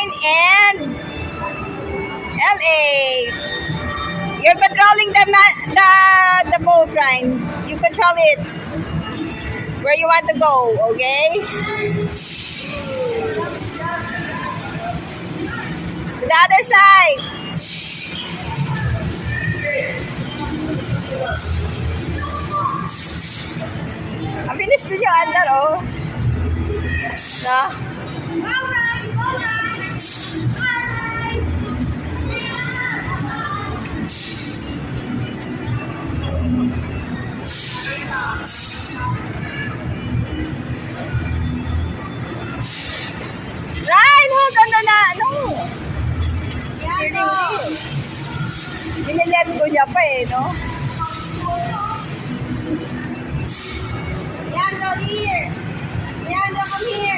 Ryan and LA. You're controlling the boat, Ryan. You control it. Where you want to go, okay? To the other side. Ang bilis din yung andar, oh. No? Ryan, hold on na, no. Binilet ko niya pa eh, no? Leandro, here. Leandro, come here.